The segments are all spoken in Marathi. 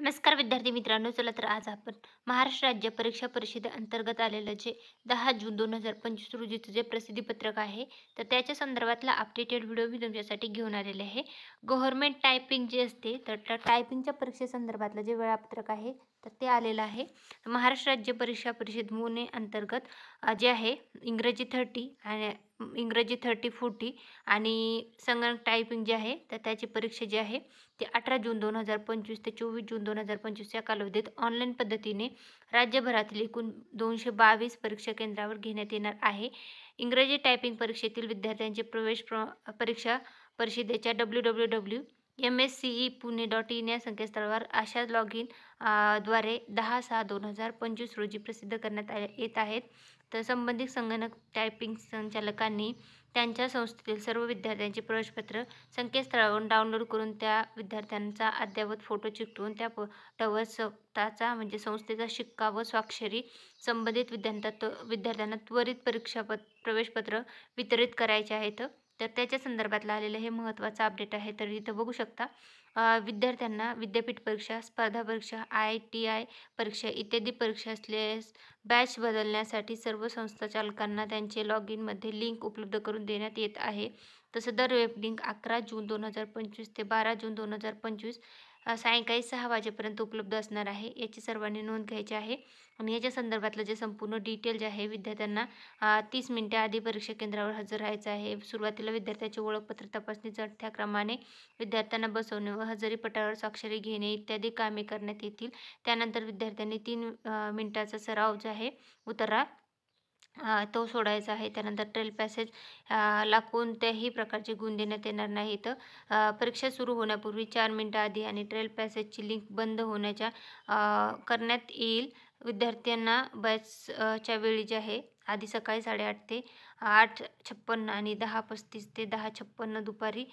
नमस्कार विद्यार्थी मित्रांनो, चला तर आज आपण महाराष्ट्र राज्य परीक्षा परिषदेअंतर्गत आलेलं जे 10 जून 2025 रोजीचं जे प्रसिद्धीपत्रक आहे, तर त्याच्या संदर्भातला अपडेटेड व्हिडिओ मी तुमच्यासाठी घेऊन आलेले आहे. गव्हर्नमेंट टायपिंग जे असते, तर त्या टायपिंगच्या परीक्षेसंदर्भातलं जे वेळापत्रक आहे, तर ते आलेलं आहे. महाराष्ट्र राज्य परीक्षा परिषद पुणे अंतर्गत जे आहे इंग्रजी 30 आणि इंग्रजी 30-40 आणि संगणक टायपिंग जे आहे, तर त्याची परीक्षा जी आहे ते 18 जून 2025 ते 24 जून 2025 या कालावधीत ऑनलाईन पद्धतीने राज्यभरातील एकूण 222 परीक्षा केंद्रावर घेण्यात येणार आहे. इंग्रजी टायपिंग परीक्षेतील विद्यार्थ्यांचे परीक्षा परिषदेच्या www.msce.pune.in या संकेतस्थळावर अशा लॉग इन द्वारे 10/6/2025 रोजी प्रसिद्ध करण्यात येत आहेत. तर संबंधित संगणक टायपिंग संचालकांनी त्यांच्या संस्थेतील सर्व विद्यार्थ्यांची प्रवेशपत्र संकेतस्थळावरून डाउनलोड करून त्या विद्यार्थ्यांचा अद्ययावत फोटो चिकटवून त्या पटावर स्वतःचा म्हणजे संस्थेचा शिक्का व स्वाक्षरी संबंधित विद्यार्थ्यांना त्वरित प्रवेशपत्र वितरित करायचे आहेत. तर त्याच्या संदर्भातलं आलेलं हे महत्त्वाचं अपडेट आहे. तर इथं बघू शकता विद्यार्थ्यांना विद्यापीठ परीक्षा, स्पर्धा परीक्षा, IITI परीक्षा इत्यादी परीक्षा असल्यास बॅच बदलण्यासाठी सर्व संस्था चालकांना त्यांचे लॉग इनमध्ये लिंक उपलब्ध करून देण्यात येत आहे. तसं दर वेब लिंक 11 जून 2025 ते 12 जून 2025 सायंकाळी 6 वाजेपर्यंत उपलब्ध असणार आहे. याची सर्वांनी नोंद घ्यायची आहे. आणि याच्या संदर्भातलं जे संपूर्ण डिटेल जे आहे विद्यार्थ्यांना 30 मिनिटे आधी परीक्षा केंद्रावर हजर राहायचं आहे. सुरुवातीला विद्यार्थ्याचे ओळखपत्र तपासणी चढत्या क्रमाने विद्यार्थ्यांना बसवणे व हजेरी पटावर स्वाक्षरी घेणे इत्यादी कामे करण्यात येतील. त्यानंतर विद्यार्थ्यांनी 3 मिनिटाचा सराव जो आहे उतारा तो सोडायचा आहे. त्यानंतर ट्रेल पॅसेज ला कोणत्याही प्रकारचे गुण देण्यात येणार नाहीत. परीक्षा सुरू होण्यापूर्वी 4 मिनिटं आधी आणि ट्रेल पॅसेजची लिंक बंद होण्याच्या करण्यात येईल. विद्यार्थ्यांना च्या वेळी जे आहे आधी सकाळी 8:30 ते 8:56 आणि 10:35 ते 10:56 दुपारी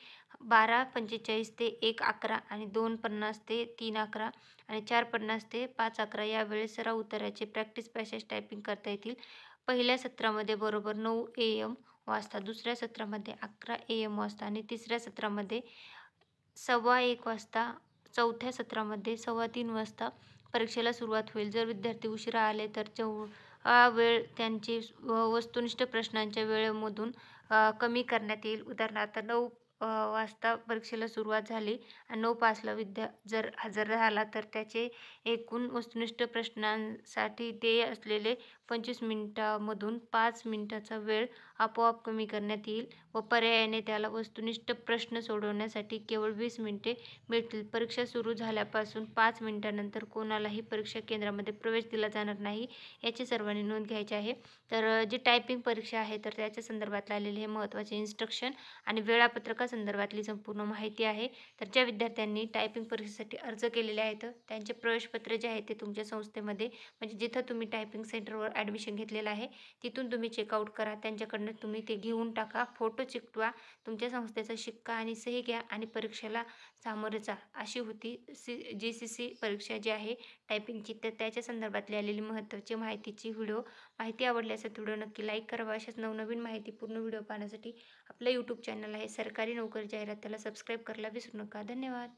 12:45 ते 1:11 आणि 2:50 ते 3:11 आणि 4:50 ते 5:11 या वेळेस सराव उतार्याचे प्रॅक्टिस पॅसेज टायपिंग करता येतील. पहिल्या सत्रामध्ये बरोबर 9 AM वाजता, दुसऱ्या सत्रामध्ये 11 AM वाजता आणि तिसऱ्या सत्रामध्ये 1:15 वाजता, चौथ्या सत्रामध्ये 2:15 वाजता परीक्षेला सुरुवात होईल. जर विद्यार्थी उशिरा आले तर वेळ त्यांची वस्तुनिष्ठ प्रश्नांच्या वेळेमधून कमी करण्यात येईल. उदाहरणार्थ 9 वाजता परीक्षेला सुरुवात झाली आणि 9:05ला जर हजर राहिला तर त्याचे एकूण वस्तुनिष्ठ प्रश्नांसाठी देय असलेले 25 मिनिटांमधून 5 मिनिटाचा वेळ आपोआप कमी करण्यात येईल व पर्यायाने त्याला वस्तुनिष्ठ प्रश्न सोडवण्यासाठी केवळ 20 मिनिटे मिळतील. परीक्षा सुरू झाल्यापासून 5 मिनिटांनंतर कोणालाही परीक्षा केंद्रामध्ये प्रवेश दिला जाणार नाही, याची सर्वांनी नोंद घ्यायची आहे. तर जी टायपिंग परीक्षा आहे तर त्याच्या संदर्भात आलेले हे महत्त्वाचे इन्स्ट्रक्शन आणि वेळापत्रकासंदर्भातली संपूर्ण माहिती आहे. तर ज्या विद्यार्थ्यांनी टायपिंग परीक्षेसाठी अर्ज केलेले आहेत त्यांचे प्रवेशपत्र जे आहे ते तुमच्या संस्थेमध्ये म्हणजे जिथं तुम्ही टायपिंग सेंटरवर ॲडमिशन घेतलेलं आहे तिथून तुम्ही चेकआउट करा. त्यांच्याकडनं तुम्ही ते घेऊन टाका, फोटो चिकटवा, तुमच्या संस्थेचा शिक्का आणि सही घ्या आणि परीक्षेला सामोरे जा. अशी होती GCC परीक्षा जी आहे टायपिंगची. तर त्याच्या संदर्भातली आलेली महत्त्वाची माहितीची माहिती आवडली असेल तर व्हिडिओ नक्की लाईक करा. अशाच नवनवीन माहितीपूर्ण व्हिडिओ पाहण्यासाठी आपलं यूट्यूब चॅनल आहे सरकारी नोकरी जाहिरात, त्याला सबस्क्राईब करायला विसरू नका. धन्यवाद.